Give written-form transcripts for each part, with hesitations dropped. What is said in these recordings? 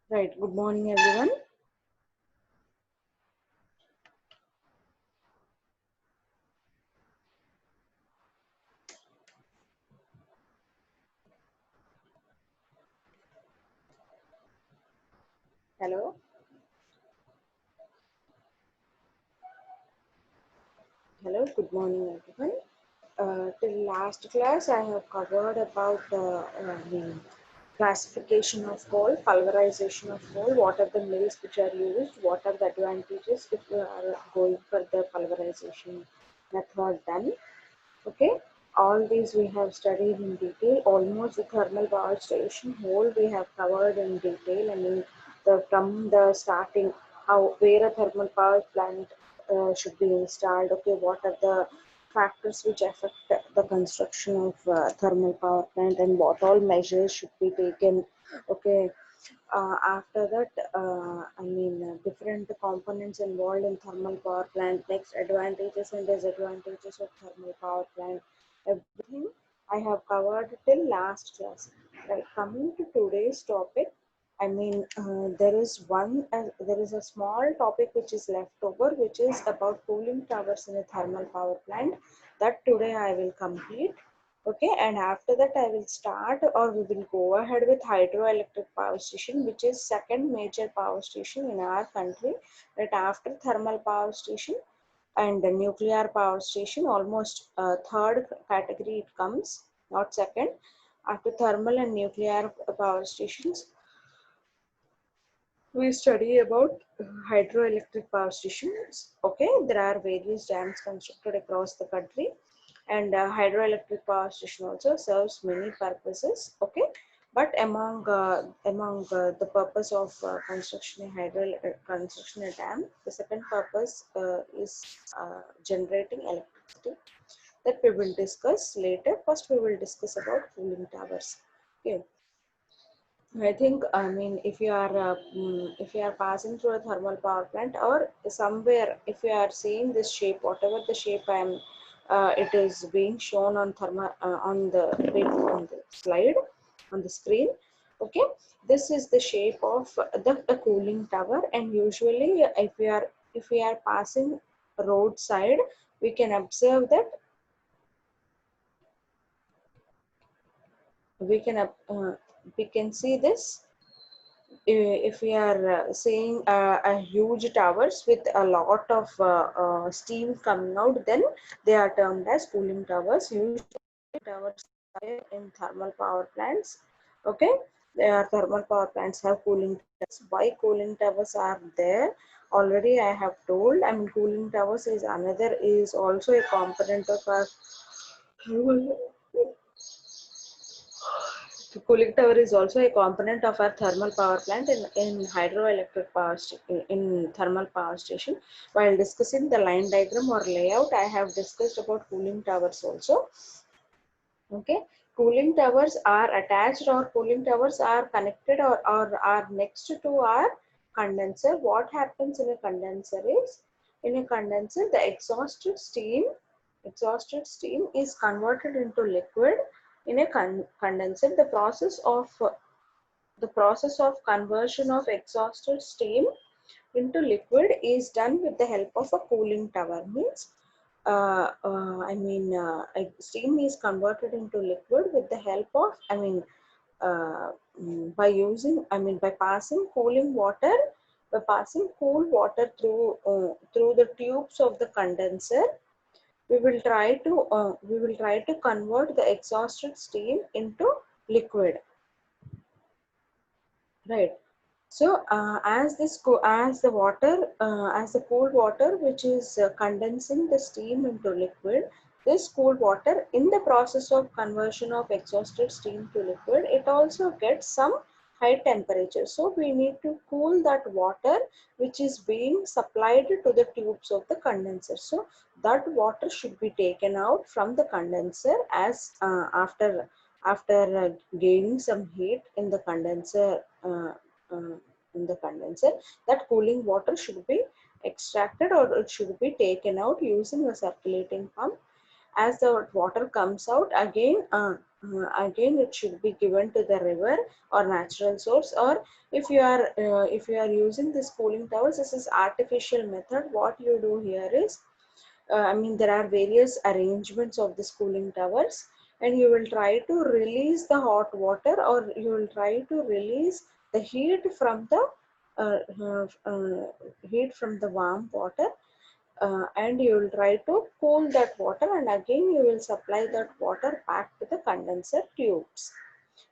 Right. Good morning, everyone. Hello. Hello. Good morning, everyone. Till last class, I have covered about the classification of coal, pulverization of coal. What are the mills which are used? What are the advantages if we are going for the pulverization method done? Okay. All these we have studied in detail. Almost the thermal power station whole we have covered in detail. I mean, from the starting, how where a thermal power plant should be installed. Okay, what are the factors which affect the construction of thermal power plant, and what all measures should be taken. Okay, after that, different components involved in thermal power plant, next advantages and disadvantages of thermal power plant, everything I have covered till last class. Right, coming to today's topic, there is a small topic which is left over, which is about cooling towers in a thermal power plant. That today I will complete. Okay, and after that I will start, or we will go ahead with hydroelectric power station, which is second major power station in our country. Right after thermal power station and the nuclear power station, almost third category it comes, not second. After thermal and nuclear power stations, we study about hydroelectric power stations. Okay, there are various dams constructed across the country, and hydroelectric power station also serves many purposes. Okay, but among the purpose of construction a dam, the second purpose is generating electricity. That we will discuss later. First, we will discuss about cooling towers. Okay, I think, if you are passing through a thermal power plant, or somewhere, if you are seeing this shape, whatever the shape it is being shown on on the slide on the screen. Okay, this is the shape of the cooling tower, and usually, if we are passing roadside, we can observe that we can we can see this. If we are seeing a huge towers with a lot of steam coming out, then they are termed as cooling towers. Usually towers are in thermal power plants. Okay, thermal power plants have cooling towers. Why cooling towers are there, already I have told. I mean, cooling towers is another, is also a component of our thermal. The cooling tower is also a component of our thermal power plant in hydroelectric in thermal power station. While discussing the line diagram or layout, I have discussed about cooling towers also. Okay, cooling towers are attached, or cooling towers are connected, or are next to our condenser. What happens in a condenser is, in a condenser, the exhausted steam is converted into liquid in a condenser. The process of conversion of exhausted steam into liquid is done with the help of a cooling tower. Means, steam is converted into liquid with the help of, by using, by passing cool water through the tubes of the condenser. We will try to convert the exhausted steam into liquid, right? So as the cold water which is condensing the steam into liquid, this cold water, in the process of conversion of exhausted steam to liquid, it also gets some high temperature. So we need to cool that water which is being supplied to the tubes of the condenser. So that water should be taken out from the condenser, as after gaining some heat in the condenser. Uh, in the condenser, that cooling water should be extracted, or it should be taken out using a circulating pump. As the water comes out again, again it should be given to the river or natural source. Or if you are using this cooling towers, this is artificial method. What you do here is, there are various arrangements of the cooling towers, and you will try to release the hot water, or you will try to release the uh, uh, uh, heat from the warm water, and you will try to cool that water, and again you will supply that water back to the condenser tubes.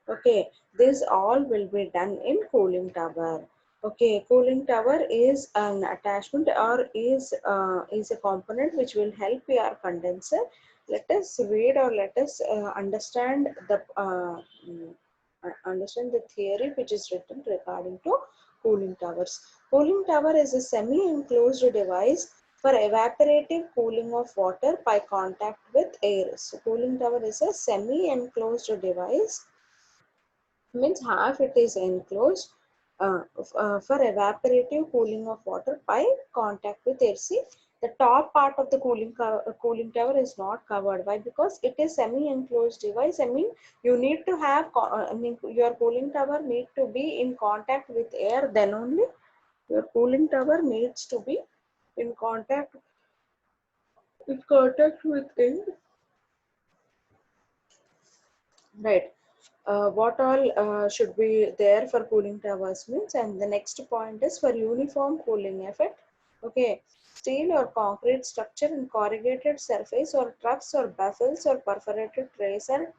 Okay, this all will be done in cooling tower. Okay, cooling tower is an attachment, or is a component which will help your condenser. Let us read, or let us understand the theory which is written regarding to cooling towers. Cooling tower is a semi-enclosed device for evaporative cooling of water by contact with air. So cooling tower is a semi-enclosed device, means half it is enclosed, for evaporative cooling of water by contact with air. See, the top part of the cooling tower is not covered. Why? Because it is semi-enclosed device. You need to have, your cooling tower need to be in contact with air. Then only your cooling tower needs to be in contact with air. Right. What all should be there for cooling towers means, and the next point is for uniform cooling effect. Okay, steel or concrete structure and corrugated surface or truss or baffles or perforated trays are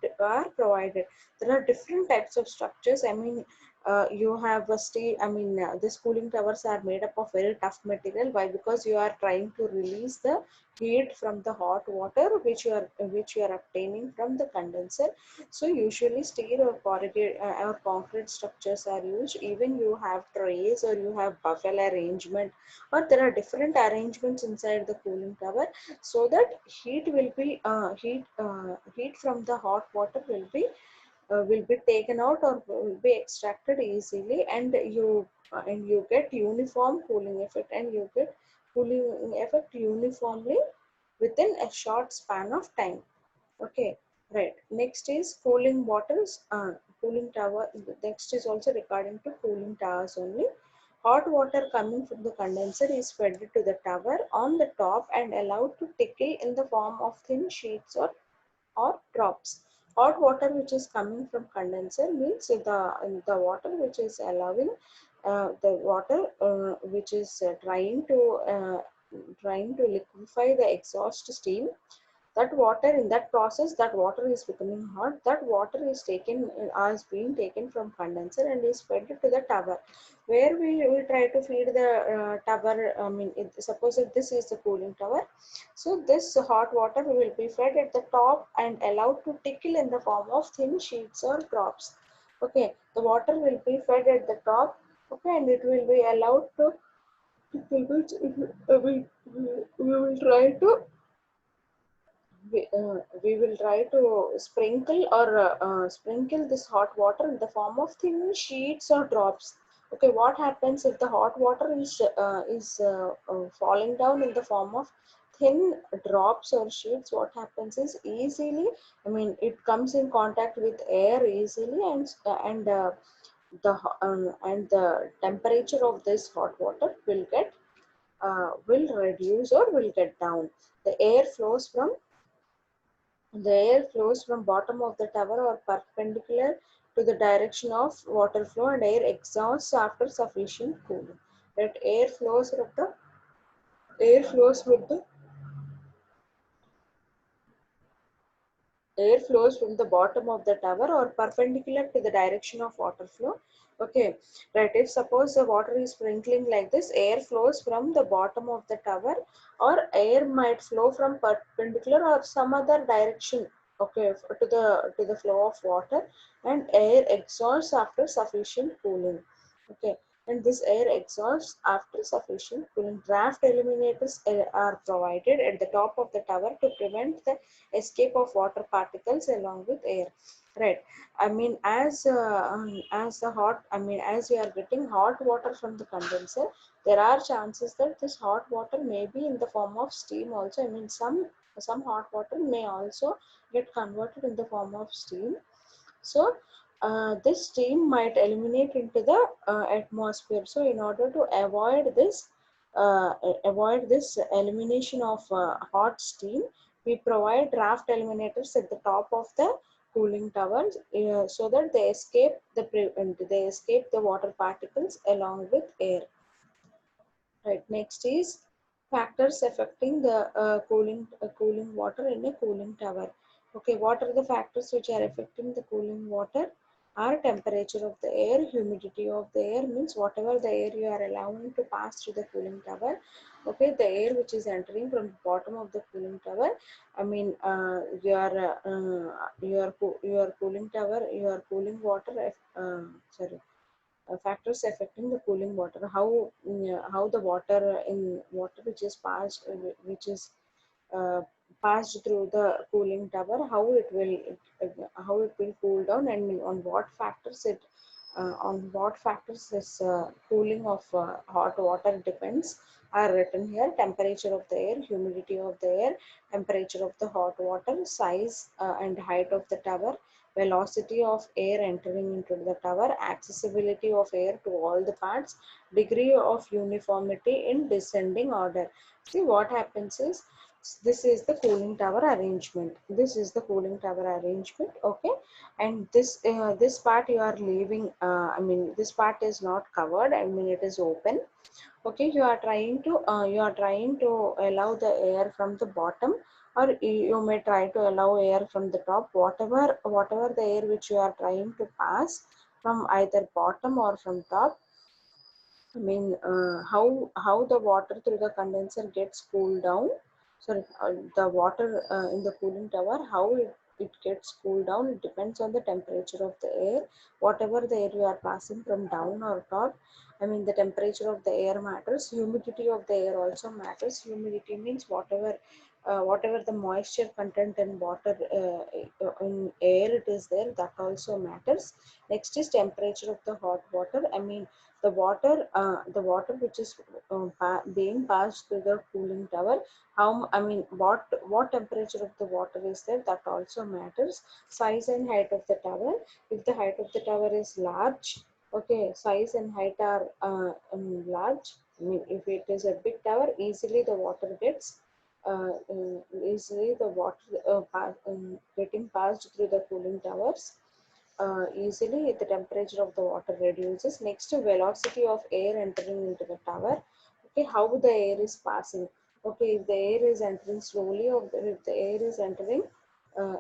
provided. There are different types of structures. You have a steel. These cooling towers are made up of very tough material. Why? Because you are trying to release the heat from the hot water which you are obtaining from the condenser. So usually steel or corrugated or concrete structures are used. Even you have trays, or you have buffel arrangement, or there are different arrangements inside the cooling tower, so that heat from the hot water will be taken out, or will be extracted easily, and you get uniform cooling effect, and you get cooling effect uniformly within a short span of time. Okay, right. Next is cooling bottles, cooling tower. Next is also regarding to cooling towers only. Hot water coming from the condenser is fed to the tower on the top and allowed to trickle in the form of thin sheets or drops. Hot water which is coming from condenser means the water which is allowing, the water which is trying to liquefy the exhaust steam. That water, in that process, that water is becoming hot. That water is being taken from condenser and is fed to the tower, where we will try to feed the tower. Suppose that this is the cooling tower, so this hot water will be fed at the top and allowed to trickle in the form of thin sheets or drops. Okay, the water will be fed at the top. Okay, and it will be allowed to we will try to we will try to sprinkle this hot water in the form of thin sheets or drops. Okay, what happens if the hot water is falling down in the form of thin drops or sheets? What happens is, easily, it comes in contact with air easily, and the temperature of this hot water will reduce or will get down. The air flows from the air flows from bottom of the tower or perpendicular to the direction of water flow, and air exhausts after sufficient cooling. That air flows with the air flows from the bottom of the tower or perpendicular to the direction of water flow. Okay, right. If suppose the water is sprinkling like this, air flows from the bottom of the tower, or air might flow from perpendicular or some other direction. Okay, to the flow of water, and air exhausts after sufficient cooling. Okay, and this air exhausts after sufficient cooling. Draft eliminators are provided at the top of the tower to prevent the escape of water particles along with air. Right. As the hot, as we are getting hot water from the condenser, there are chances that this hot water may be in the form of steam also. Some some hot water may also get converted in the form of steam. So this steam might eliminate into the atmosphere. So in order to avoid this elimination of hot steam, we provide draft eliminators at the top of the cooling towers, so that they escape the water particles along with air. Right. Next is factors affecting the cooling water in a cooling tower. Okay, what are the factors which are affecting the cooling water? Are temperature of the air, humidity of the air, means whatever the air you are allowing to pass through the cooling tower. Okay, the air which is entering from the bottom of the cooling tower. I mean, your cooling tower, your cooling water. Sorry, factors affecting the cooling water, how the water which is uh, passed through the cooling tower, how it will cool down, and on what factors this cooling of hot water depends are written here. Temperature of the air, humidity of the air, temperature of the hot water, size and height of the tower, velocity of air entering into the tower, accessibility of air to all the parts, degree of uniformity in descending order. See what happens is, this is the cooling tower arrangement. This is the cooling tower arrangement. Okay, and this part you are leaving. I mean, this part is not covered. I mean, it is open. Okay, you are trying to allow the air from the bottom, or you may try to allow air from the top, whatever the air which you are trying to pass from either bottom or from top. I mean, how the water through the condenser gets cooled down. Sorry, the water in the cooling tower, how it gets cooled down, it depends on the temperature of the air, whatever the air you are passing from down or top. I mean, the temperature of the air matters. Humidity of the air also matters. Humidity means whatever the moisture content in water, in air it is there, that also matters. Next is temperature of the hot water. I mean, the water which is being passed through the cooling tower, I mean, what temperature of the water is there, that also matters. Size and height of the tower. If the height of the tower is large, okay, size and height are large. I mean, if it is a big tower, easily the water getting passed through the cooling towers easily. The temperature of the water reduces. Next, velocity of air entering into the tower. Okay, how the air is passing. Okay, if the air is entering slowly, or if the air is entering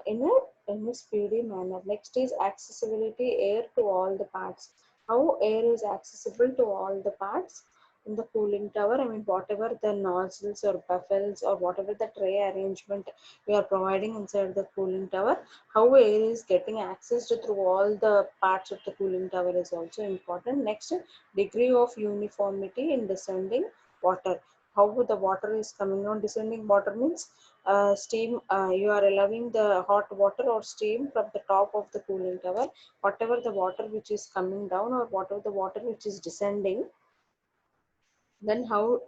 in a speedy manner. Next is accessibility air to all the parts. How air is accessible to all the parts in the cooling tower. I mean, whatever the nozzles or baffles or whatever the tray arrangement we are providing inside the cooling tower, how air is getting accessed through all the parts of the cooling tower is also important. Next, degree of uniformity in descending water. How the water is coming on. Descending water means steam. You are allowing the hot water or steam from the top of the cooling tower. Whatever the water which is coming down, or whatever the water which is descending, then how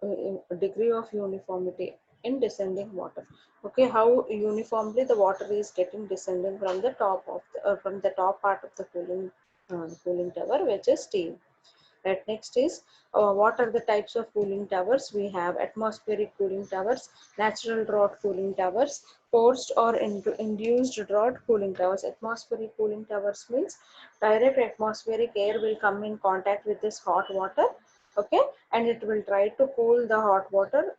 degree of uniformity in descending water. Okay, how uniformly the water is getting descending from the from the top part of the cooling tower, which is steam. Right. Next is, what are the types of cooling towers? We have atmospheric cooling towers, natural draught cooling towers, forced or induced draught cooling towers. Atmospheric cooling towers means direct atmospheric air will come in contact with this hot water. Okay, and it will try to cool the hot water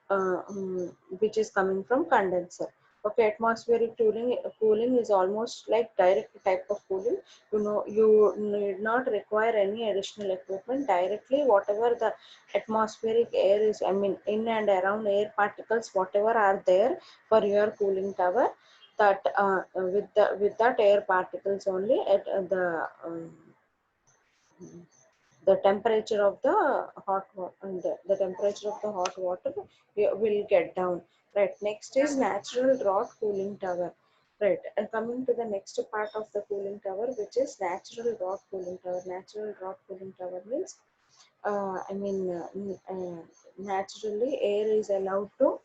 which is coming from condenser. Okay, atmospheric cooling is almost like direct type of cooling. You need not require any additional equipment. Directly whatever the atmospheric air is, I mean, in and around air particles, whatever are there for your cooling tower, that with that air particles only, at the temperature of the the temperature of the hot water will get down. Right. Next is natural draught cooling tower. Right, and coming to the next part of the cooling tower, which is natural draught cooling tower. Natural draught cooling tower means, I mean, naturally air is allowed to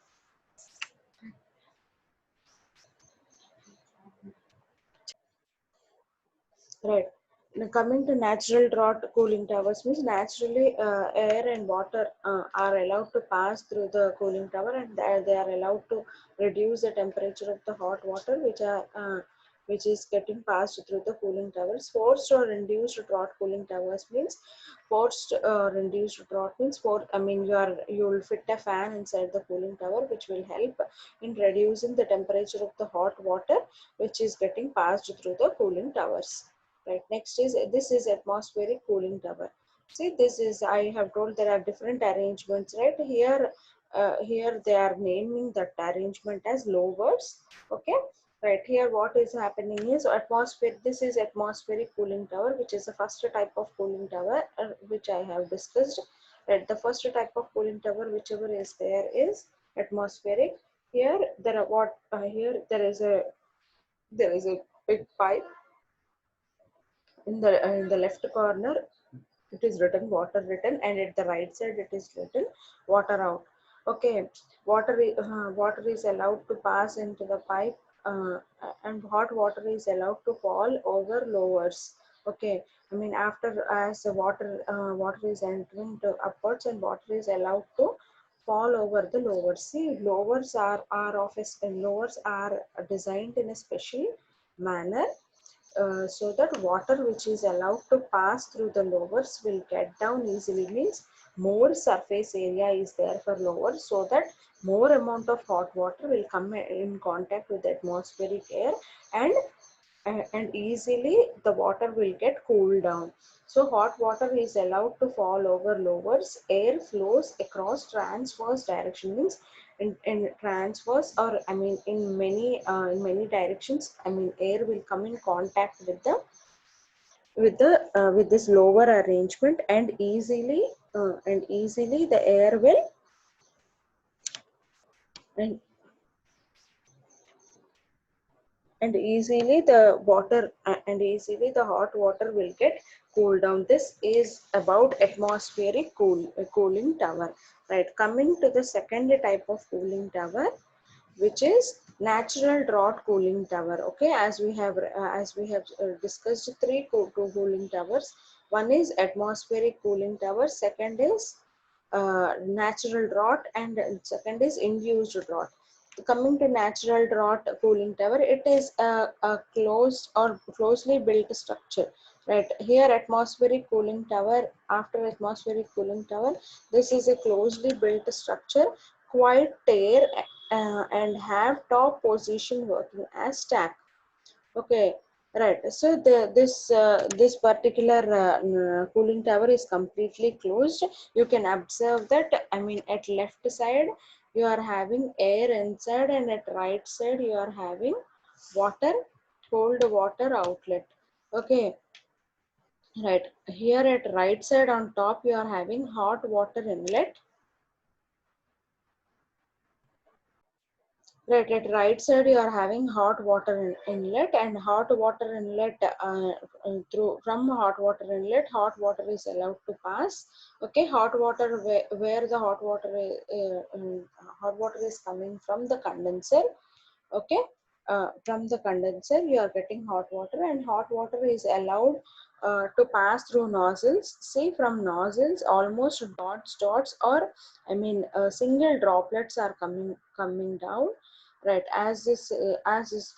Right. Now coming to natural draught cooling towers means naturally air and water are allowed to pass through the cooling tower, and they are allowed to reduce the temperature of the hot water which is getting passed through the cooling towers. Forced or induced draught cooling towers means forced or induced draught means I mean you will fit a fan inside the cooling tower which will help in reducing the temperature of the hot water which is getting passed through the cooling towers. Right. Next is this is atmospheric cooling tower. See, this is I have told there are different arrangements. Right here, here they are naming that arrangement as lowers. Okay. Right here, what is happening is atmosphere. This is atmospheric cooling tower, which is the first type of cooling tower, which I have discussed. Right. The first type of cooling tower, whichever is there, is atmospheric. Here there are what here there is a big pipe in the left corner it is written water written, and at the right side it is written water out. Okay. Water is allowed to pass into the pipe, and hot water is allowed to fall over lowers. Okay. I mean after as the water is entering to upwards, and water is allowed to fall over the lowers. See, lowers are designed in a special manner, so that water which is allowed to pass through the lowers will get down easily, means more surface area is there for lowers, so that more amount of hot water will come in contact with the atmospheric air, and and easily the water will get cooled down. So hot water is allowed to fall over lowers. Air flows across transverse direction, means in transverse, or I mean in many directions. I mean air will come in contact with this lower arrangement, and easily the air will and and easily the hot water will get cooled down. This is about atmospheric cooling tower. Right. Coming to the second type of cooling tower, which is natural draught cooling tower. Okay, as we have discussed three cooling towers. One is atmospheric cooling tower, second is natural draught, and second is induced draught. Coming to natural draught cooling tower, it is a closed or closely built structure. Right here, atmospheric cooling tower. After atmospheric cooling tower, this is a closely built structure, quite air, and have top position working as stack. Okay, right. So this particular cooling tower is completely closed. You can observe that. I mean, at left side you are having air inside, and at right side you are having water, cold water outlet. Okay, right. Here at right side on top you are having hot water inlet. Right, at right side you are having hot water inlet, and hot water inlet through from hot water inlet, hot water is allowed to pass. Okay, hot water where the hot water is coming from the condenser. Okay, from the condenser you are getting hot water, and hot water is allowed to pass through nozzles. See, from nozzles almost dots, or I mean single droplets are coming down. Right, as these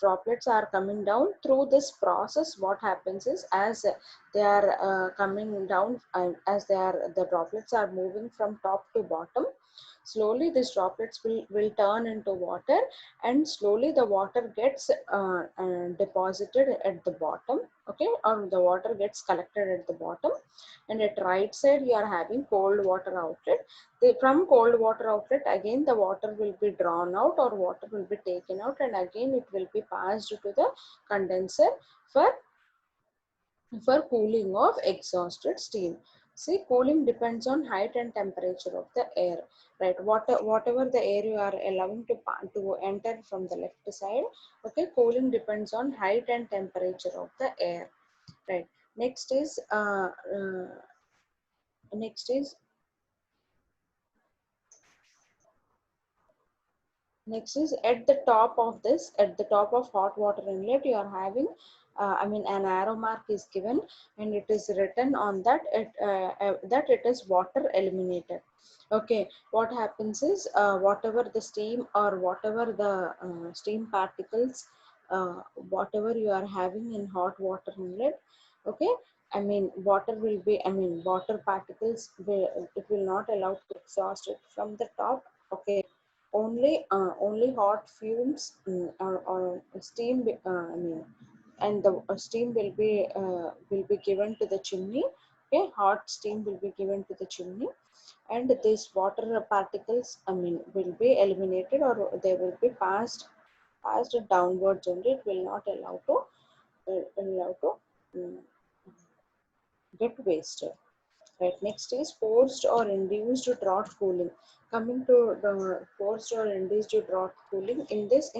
droplets are coming down through this process, what happens is as they are coming down, and as the droplets are moving from top to bottom, slowly these droplets will turn into water, and slowly the water gets deposited at the bottom. Okay, or the water gets collected at the bottom, and at right side you are having cold water outlet. From cold water outlet, again the water will be drawn out, or water will be taken out, and again it will be passed to the condenser for cooling of exhausted steam. See, cooling depends on height and temperature of the air. Right, whatever the air you are allowing to enter from the left side. Okay, cooling depends on height and temperature of the air. Right. Next is next is Next is at the top of hot water inlet, you are having I mean an arrow mark is given, and it is written on that that it is water eliminated. Okay, what happens is whatever the steam or whatever the steam particles, whatever you are having in hot water inlet, okay, I mean water will be, I mean water particles will, it will not allow to exhaust it from the top. Okay, only hot fumes, or steam I mean, and the steam will be given to the chimney. Okay, hot steam will be given to the chimney, and these water particles, I mean, will be eliminated, or they will be passed downwards only. It will not allow to mm, get wasted. Right. Next is forced or induced draught cooling. Coming to the forced or induced draught cooling, in this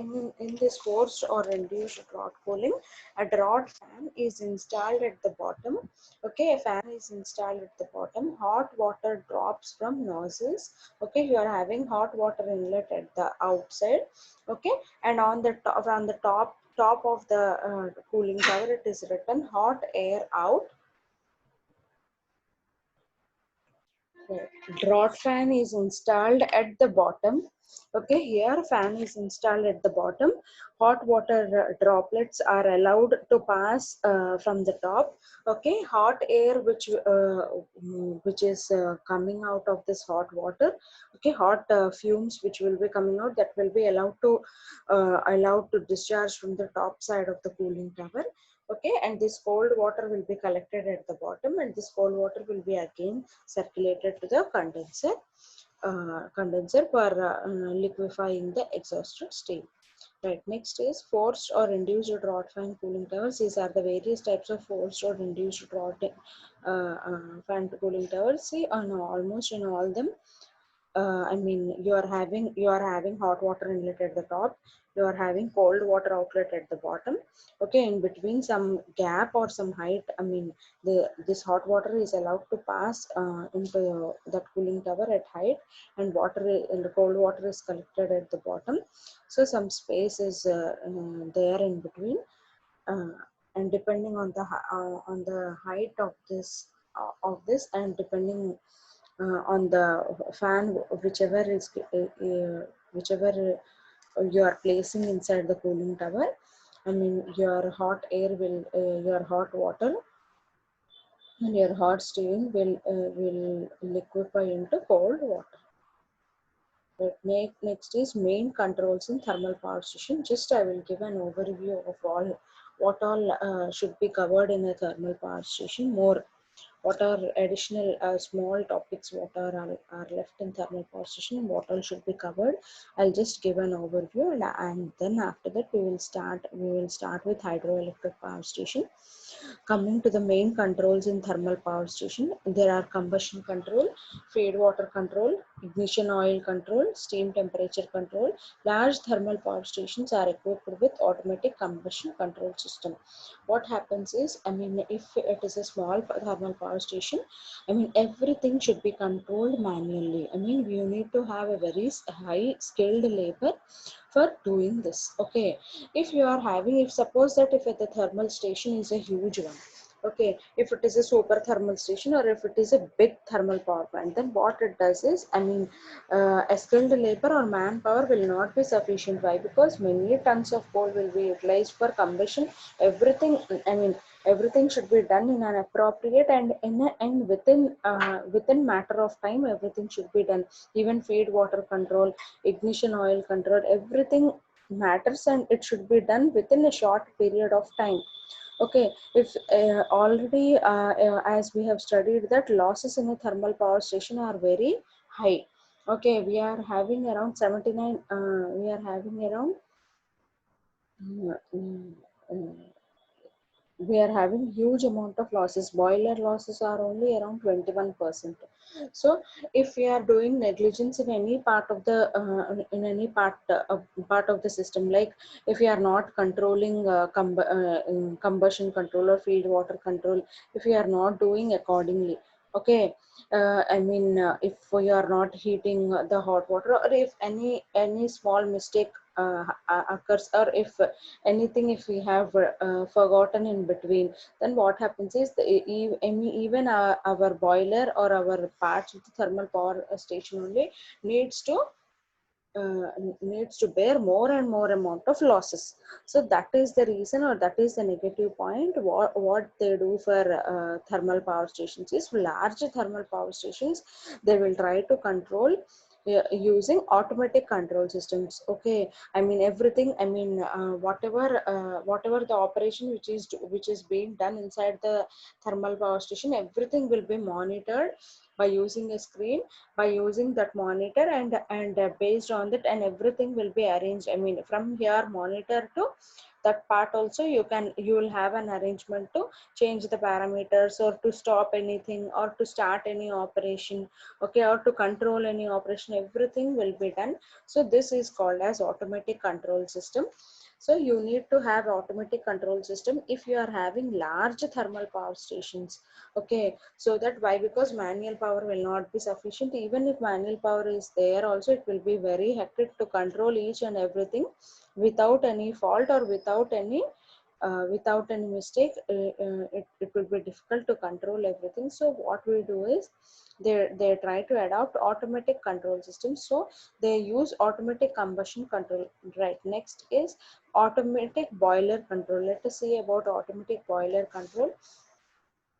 forced or induced draught cooling, a draught fan is installed at the bottom. Okay, a fan is installed at the bottom. Hot water drops from nozzles. Okay, you are having hot water inlet at the outside. Okay, and on the top of the cooling tower, it is written hot air out. Right. Draught fan is installed at the bottom. Okay, here fan is installed at the bottom. Hot water droplets are allowed to pass from the top. Okay, hot air which is coming out of this hot water. Okay, hot fumes which will be coming out, that will be allowed to discharge from the top side of the cooling tower. Okay, and this cold water will be collected at the bottom, and this cold water will be again circulated to the condenser for liquefying the exhausted steam. Right. Next is forced or induced draught fan cooling towers. These are the various types of forced or induced draught fan cooling towers. See, on almost in all them, I mean, you are having hot water inlet at the top. You are having cold water outlet at the bottom. Okay, in between some gap or some height, I mean, this hot water is allowed to pass into that cooling tower at height, and and the cold water is collected at the bottom. So some space is there in between, uh, and depending on the height of this, and depending on the fan, whichever you are placing inside the cooling tower. I mean, your hot air will your hot water and your hot steam will liquefy into cold water. Next is main controls in thermal power station. Just I will give an overview of all what all should be covered in a thermal power station. What are additional small topics are left in thermal power station, what all should be covered. I'll just give an overview, and then after that we will start with hydroelectric power station. Coming to the main controls in thermal power station, there are combustion control, feed water control, ignition oil control, steam temperature control. Large thermal power stations are equipped with automatic combustion control system. What happens is, I mean, if it is a small thermal power station, I mean, everything should be controlled manually. I mean, you need to have a very high skilled labor for doing this. Okay, if you are having, if suppose that if the thermal station is a huge one, okay, if it is a super thermal station or if it is a big thermal power plant, then what it does is, I mean, a skilled labor or manpower will not be sufficient. Why? Because many tons of coal will be utilized for combustion. Everything, I mean, everything should be done in an appropriate and within matter of time, everything should be done. Even feed water control, ignition oil control, everything matters, and it should be done within a short period of time. Okay, if already as we have studied that losses in a thermal power station are very high. Okay, we are having around 79, we are having around mm, mm, mm, we are having huge amount of losses. Boiler losses are only around 21%. So if we are doing negligence in any part of the in any part of the system, like if we are not controlling combustion control or feed water control, if we are not doing accordingly, okay, I mean, if we are not heating the hot water, or if any small mistake occurs, or if anything, if we have forgotten in between, then what happens is even our boiler or our parts of the thermal power station only needs to uh, needs to bear more and more amount of losses. So that is the reason, or that is the negative point. What they do for thermal power stations is, large thermal power stations, they will try to control using automatic control systems. Okay, I mean everything, I mean whatever the operation which is being done inside the thermal power station, everything will be monitored by using a screen, by using that monitor, and based on that, and everything will be arranged. I mean, from here monitor to that part also, you will have an arrangement to change the parameters, or to stop anything, or to start any operation, okay, or to control any operation. Everything will be done. So this is called as automatic control system. So you need to have automatic control system if you are having large thermal power stations. Okay, so that, why? Because manual power will not be sufficient. Even if manual power is there also, it will be very hectic to control each and everything without any fault, or without any mistake. It will be difficult to control everything. So what we do is, they try to adopt automatic control systems. So they use automatic combustion control. Right, next is automatic boiler control. Let us see about automatic boiler control.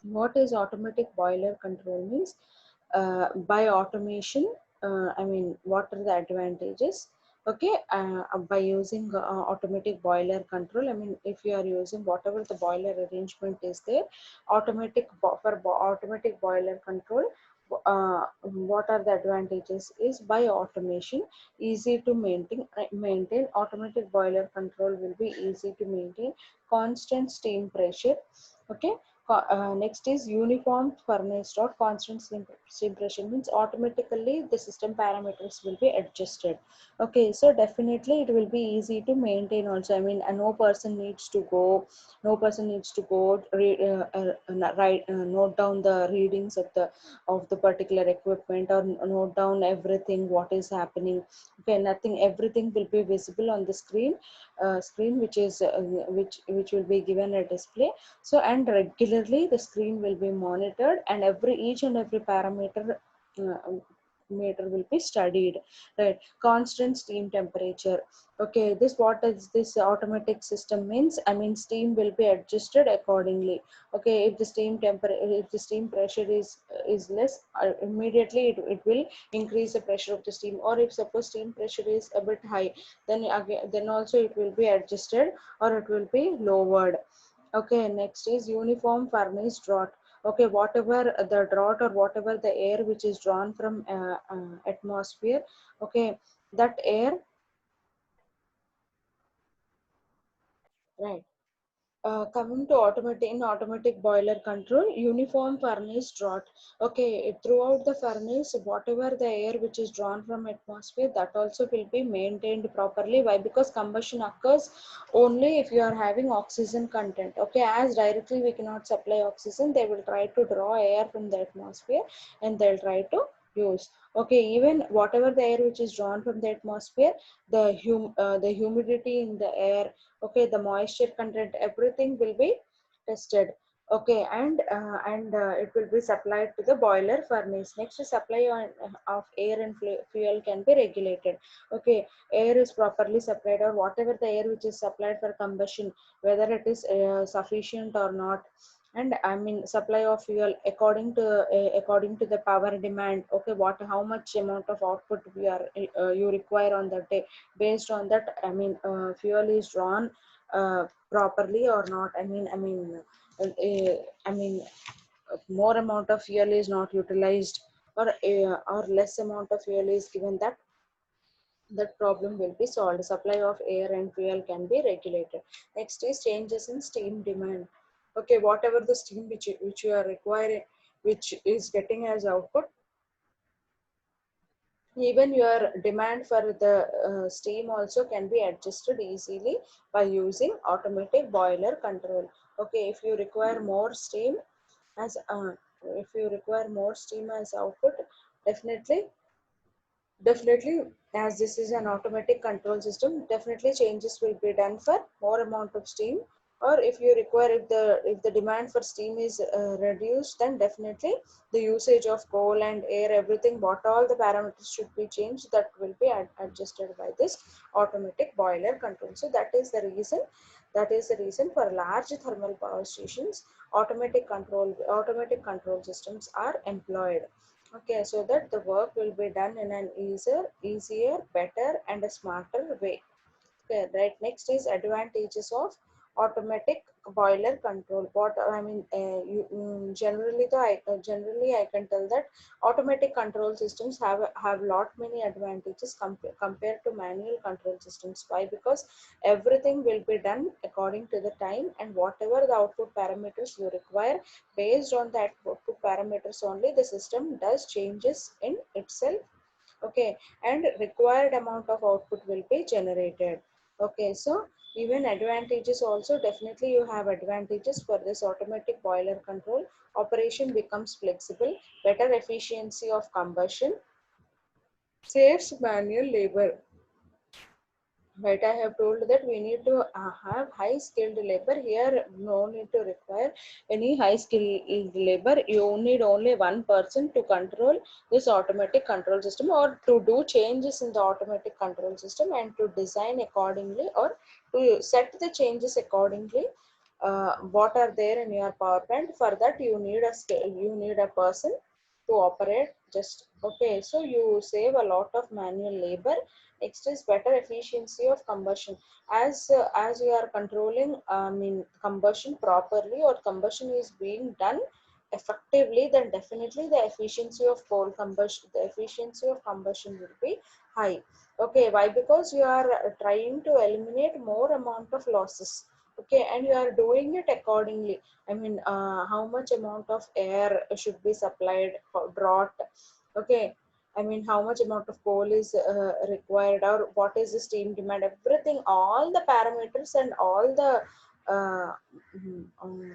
What is automatic boiler control means? By automation, I mean, what are the advantages? Okay, by using automatic boiler control, I mean, if you are using whatever the boiler arrangement is there, automatic boiler control, what are the advantages is, by automation, easy to maintain. Automatic boiler control will be easy to maintain, constant steam pressure. Okay, next is uniform furnace rod. Constant steam pressure means automatically the system parameters will be adjusted. Okay, so definitely it will be easy to maintain also. I mean, no person needs to go note down the readings of the particular equipment, or note down everything what is happening. Okay, nothing, everything will be visible on the screen, which will be given a display. So, and regularly the screen will be monitored, and each and every parameter uh, meter will be studied. Right, constant steam temperature. Okay, this, what is this automatic system means? I mean, steam will be adjusted accordingly. Okay, if the if the steam pressure is less, immediately it will increase the pressure of the steam. Or if suppose steam pressure is a bit high, then again, then also it will be adjusted, or it will be lowered. Okay, next is uniform furnace draught. Okay, whatever the draught, or whatever the air which is drawn from atmosphere, okay, that air, right. Coming to automatic boiler control, uniform furnace draught. Okay, throughout the furnace, whatever the air which is drawn from atmosphere, that also will be maintained properly. Why? Because combustion occurs only if you are having oxygen content. Okay, as directly we cannot supply oxygen, they will try to draw air from the atmosphere, and they'll try to use. Okay, even whatever the air which is drawn from the atmosphere, the humidity in the air, okay, the moisture content, everything will be tested. Okay, and it will be supplied to the boiler furnace. Next, of air and fuel can be regulated. Okay, air is properly supplied, or whatever the air which is supplied for combustion, whether it is sufficient or not. And I mean, supply of fuel according to the power demand. Okay, how much amount of output you require on that day. Based on that, I mean, fuel is drawn properly or not. Uh, uh, I mean, more amount of fuel is not utilized, or less amount of fuel is given, that problem will be solved. Supply of air and fuel can be regulated. Next is changes in steam demand. Okay, whatever the steam which you are requiring, which is getting as output, even your demand for the steam also can be adjusted easily by using automatic boiler control. Okay, if you require more steam as output, definitely Definitely, as this is an automatic control system, definitely changes will be done for more amount of steam. Or if you require, if the demand for steam is reduced, then definitely the usage of coal and air, everything, what all the parameters should be changed, that will be adjusted by this automatic boiler control. So that is the reason. That is the reason for large thermal power stations, automatic control systems are employed. Okay, so that the work will be done in an easier, better, and a smarter way. Okay, right. Next is advantages of automatic boiler control. What I mean, generally I can tell that automatic control systems have lot many advantages compared to manual control systems. Why? Because everything will be done according to the time, and whatever the output parameters you require, based on that output parameters only, the system does changes in itself. Okay, and required amount of output will be generated. Okay, so even advantages also, definitely you have advantages for this automatic boiler control. Operation becomes flexible, better efficiency of combustion, saves manual labor. Right, I have told that we need to have high skilled labor. Here no need to require any high skilled labor. You need only one person to control this automatic control system, or to do changes in the automatic control system, and to design accordingly, or to set the changes accordingly. What are there in your power plant? For that you need you need a person to operate. Just okay, so you save a lot of manual labor. Next is better efficiency of combustion. As you are controlling, combustion properly, or combustion is being done effectively, then definitely the efficiency of combustion will be high. Okay, why? Because you are trying to eliminate more amount of losses. Okay, and you are doing it accordingly. How much amount of air should be supplied for drought? Okay, how much amount of coal is required, or what is the steam demand? Everything, all the parameters and uh,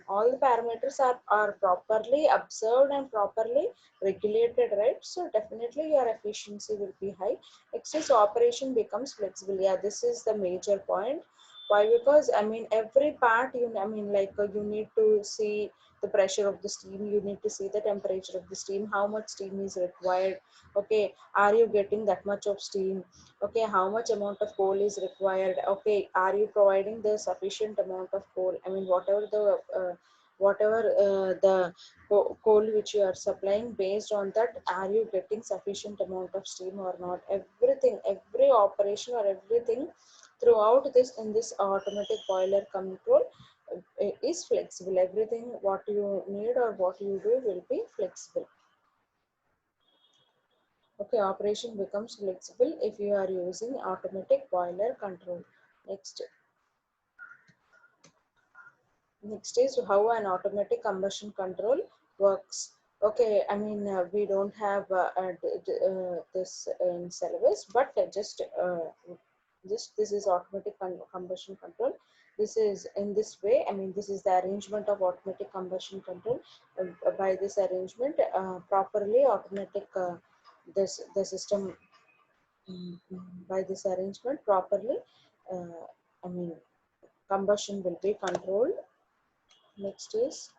all the parameters are properly observed and properly regulated, right? So definitely your efficiency will be high. Next is operation becomes flexible. Yeah, this is the major point. Why? Because every part, you need to see the pressure of the steam, you need to see the temperature of the steam, how much steam is required. Okay, are you getting that much of steam? Okay, how much amount of coal is required? Okay, are you providing the sufficient amount of coal? Whatever the coal which you are supplying, based on that, are you getting sufficient amount of steam or not? Everything, every operation or everything throughout this, in this automatic boiler control, is flexible. Everything what you need or what you do will be flexible. Okay, operation becomes flexible if you are using automatic boiler control. Next, next is how an automatic combustion control works. Okay, we don't have this in syllabus, but just this is automatic combustion control. This is in this way. This is the arrangement of automatic combustion control. By this arrangement, properly automatic the system, by this arrangement properly, uh, I mean combustion will be controlled. Next is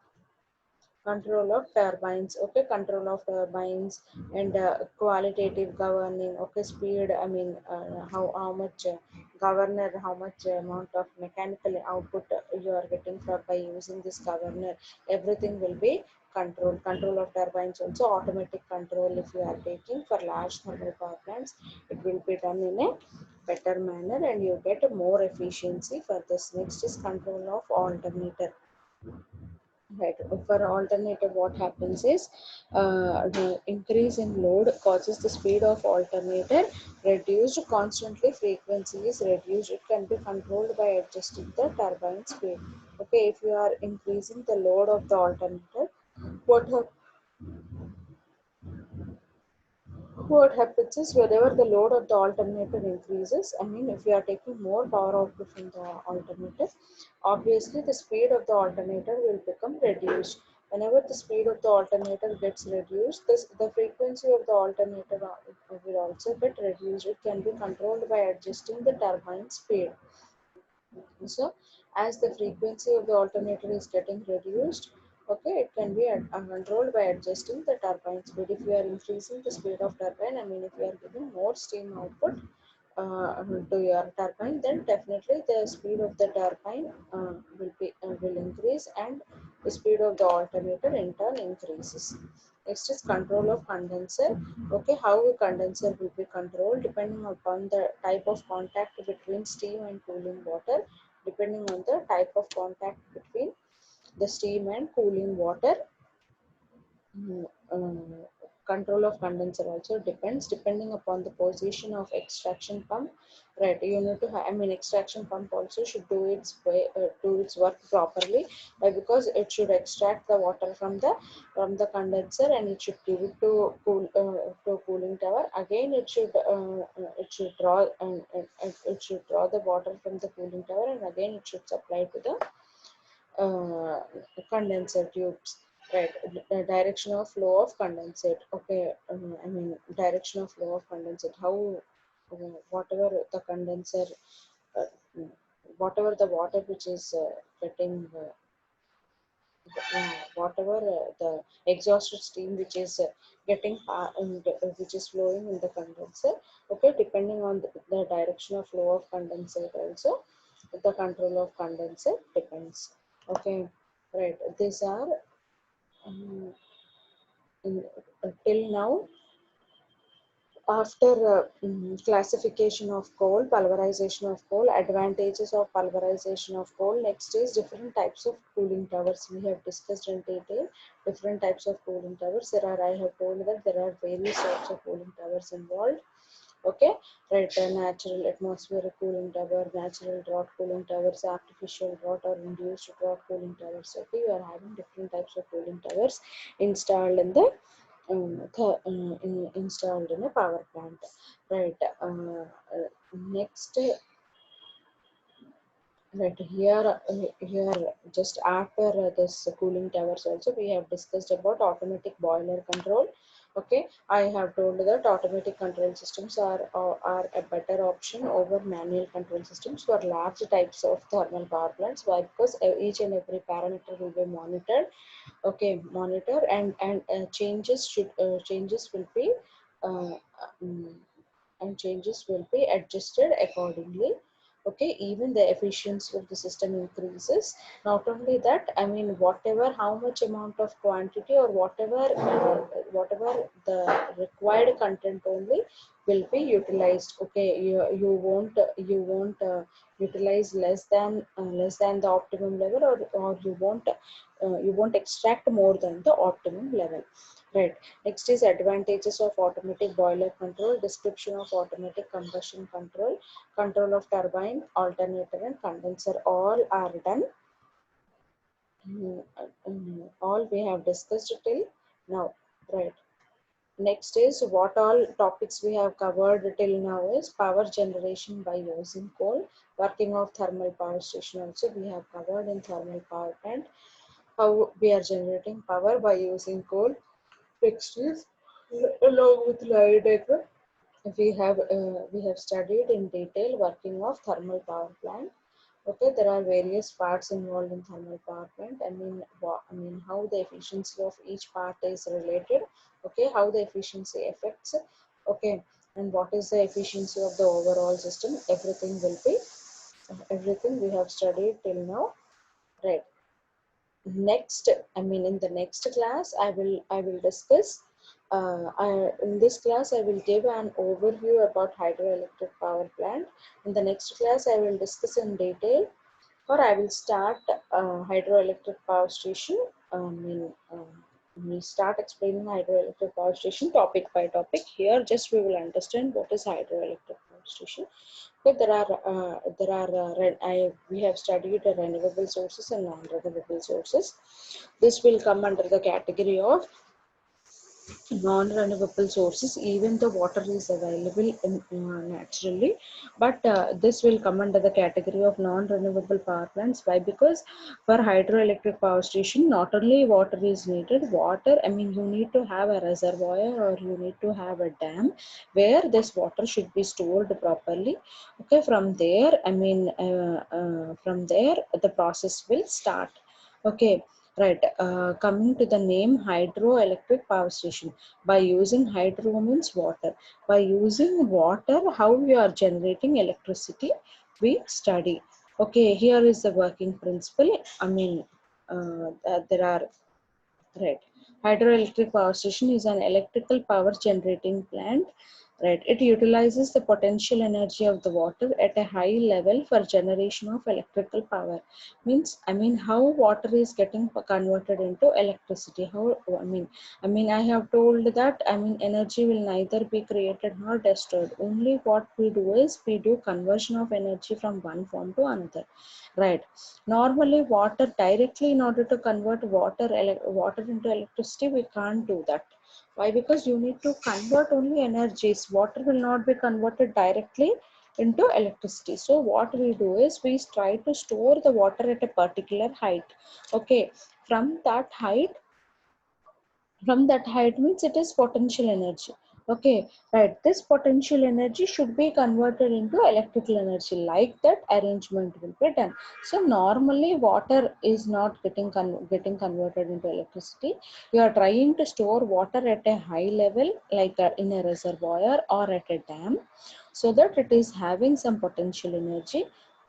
control of turbines. Okay, control of turbines, and qualitative governing. Okay, speed, how much governor, how much amount of mechanical output you are getting for by using this governor. Everything will be control of turbines. Also automatic control, if you are taking for large thermal power plants, it will be done in a better manner, and you get more efficiency for this. Next is control of alternator. Right. For alternator, what happens is, the increase in load causes the speed of alternator reduced. Constantly, frequency is reduced. It can be controlled by adjusting the turbine speed. Okay, if you are increasing the load of the alternator, what hap- what happens is, whenever the load of the alternator increases, if you are taking more power output from the alternator, obviously the speed of the alternator will become reduced. Whenever the speed of the alternator gets reduced, the frequency of the alternator will also get reduced. It can be controlled by adjusting the turbine speed. So as the frequency of the alternator is getting reduced, okay, it can be controlled by adjusting the turbine speed. If you are increasing the speed of turbine, I mean if you are giving more steam output to your turbine, then definitely the speed of the turbine will increase, and the speed of the alternator in turn increases. Next is control of condenser. Okay, how a condenser will be controlled depending upon the type of contact between steam and cooling water. Depending on the type of contact between the steam and cooling water, Mm, control of condenser also depends depending upon the position of extraction pump. Right, you need to have, I mean extraction pump also should do its way, do its work properly, because it should extract the water from the condenser, and it should give it to cooling tower. Again it should draw, and it should draw the water from the cooling tower, and again it should supply to the uh, condenser tubes. Right, the direction of flow of condensate. Okay, I mean direction of flow of condensate, how whatever the condenser, uh, whatever the water which is getting whatever the exhausted steam which is getting which is flowing in the condenser. Okay, depending on the direction of flow of condensate also, the control of condenser depends. Okay, right, these are um, till now. After classification of coal, pulverization of coal, advantages of pulverization of coal, next is different types of cooling towers. We have discussed in detail different types of cooling towers. I have told that there are various types of cooling towers involved. Okay, right, natural atmospheric cooling tower, natural draught cooling towers, artificial draught or induced draught cooling towers. Okay, you are having different types of cooling towers installed in the installed in a power plant. Right, next, right here just after this cooling towers also we have discussed about automatic boiler control. Okay, I have told that automatic control systems are a better option over manual control systems for large types of thermal power plants. Why? Because each and every parameter will be monitored. Okay, monitor, and changes will be uh, um, and changes will be adjusted accordingly. Okay, even the efficiency of the system increases. Not only that, I mean whatever, how much amount of quantity or whatever the required content only will be utilized. Okay, you won't utilize less than the optimum level, or you won't extract more than the optimum level. Right. Next is advantages of automatic boiler control, description of automatic combustion control, control of turbine, alternator and condenser. All are done. All we have discussed till now. Right. Next is what all topics we have covered till now is power generation by using coal, working of thermal power station also we have covered in thermal power plant, how we are generating power by using coal. Next is along with line diagram we have studied in detail working of thermal power plant. Okay, there are various parts involved in thermal power plant. I mean how the efficiency of each part is related. Okay, how the efficiency affects. Okay, and what is the efficiency of the overall system. Everything we have studied till now. Right. Next, I mean in the next class I will discuss in this class I will give an overview about hydroelectric power plant. In the next class I will discuss in detail, or I will start hydroelectric power station. We start explaining hydroelectric power station topic by topic. Here just we will understand what is hydroelectric power station. Okay, we have studied the renewable sources and non-renewable sources. This will come under the category of non-renewable sources, even the water is available naturally, but this will come under the category of non-renewable power plants. Why? Because for hydroelectric power station, not only water is needed, water, I mean, you need to have a reservoir or you need to have a dam where this water should be stored properly. Okay, from there, I mean, from there the process will start. Okay, right. Coming to the name hydroelectric power station, by using hydro means water. By using water, how we are generating electricity, we study. Okay, here is the working principle. I mean, there are, right. Hydroelectric power station is an electrical power generating plant. Right. It utilizes the potential energy of the water at a high level for generation of electrical power. Means, I mean, how water is getting converted into electricity. How, I have told that, I mean, energy will neither be created nor destroyed. Only what we do is we do conversion of energy from one form to another. Right. Normally, water directly, in order to convert water into electricity, we can't do that. Why? Because you need to convert only energies. Water will not be converted directly into electricity. So what we do is we try to store the water at a particular height. Okay, from that height, means it is potential energy. Okay, right. This potential energy should be converted into electrical energy. Like that arrangement will be done. So normally water is not getting converted into electricity. You are trying to store water at a high level, like in a reservoir or at a dam, so that it is having some potential energy.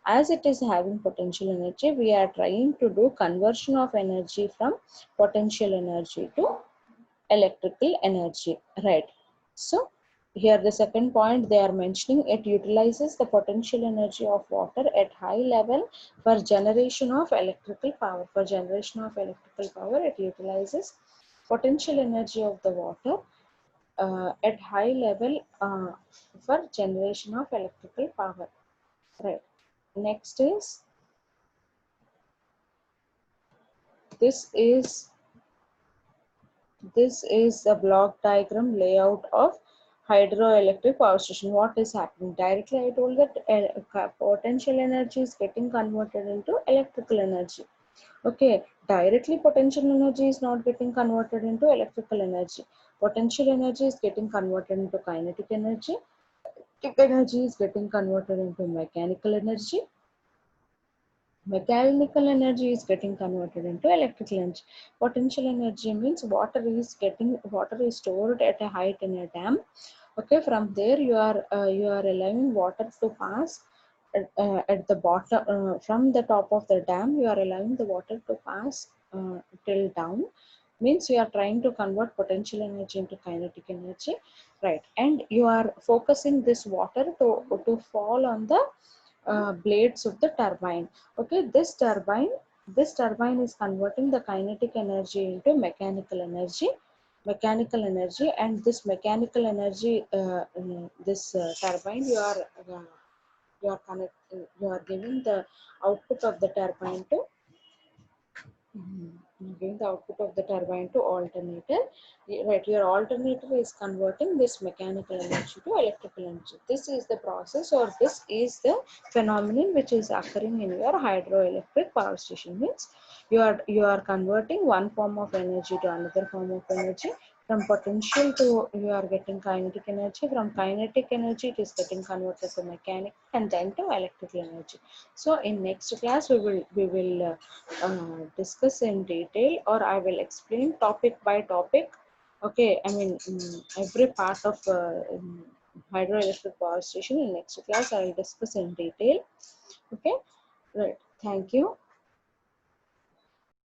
As it is having potential energy, we are trying to do conversion of energy from potential energy to electrical energy, right? So here the second point they are mentioning, it utilizes the potential energy of water at high level for generation of electrical power. For generation of electrical power, it utilizes potential energy of the water at high level for generation of electrical power, right? Next is, this is this is a block diagram layout of hydroelectric power station. What is happening? Directly, I told that potential energy is getting converted into electrical energy. Okay, directly potential energy is not getting converted into electrical energy. Potential energy is getting converted into kinetic energy. Kinetic energy is getting converted into mechanical energy. Mechanical energy is getting converted into electrical energy. Potential energy means water is stored at a height in a dam. Okay, from there you are allowing water to pass at the bottom, from the top of the dam. You are allowing the water to pass till down. Means you are trying to convert potential energy into kinetic energy, right? And you are focusing this water to fall on the blades of the turbine. Okay, this turbine is converting the kinetic energy into mechanical energy. And this mechanical energy, this turbine, you are giving the output of the turbine to giving the output of the turbine to alternator. Right, your alternator is converting this mechanical energy to electrical energy. This is the process, or this is the phenomenon which is occurring in your hydroelectric power station. Means you are converting one form of energy to another form of energy. From potential to, you are getting kinetic energy. From kinetic energy, it is getting converted to mechanical and then to electrical energy. So in next class we will discuss in detail, or I will explain topic by topic. Okay, I mean, every part of hydroelectric power station. In next class I will discuss in detail. Okay, right. Thank you.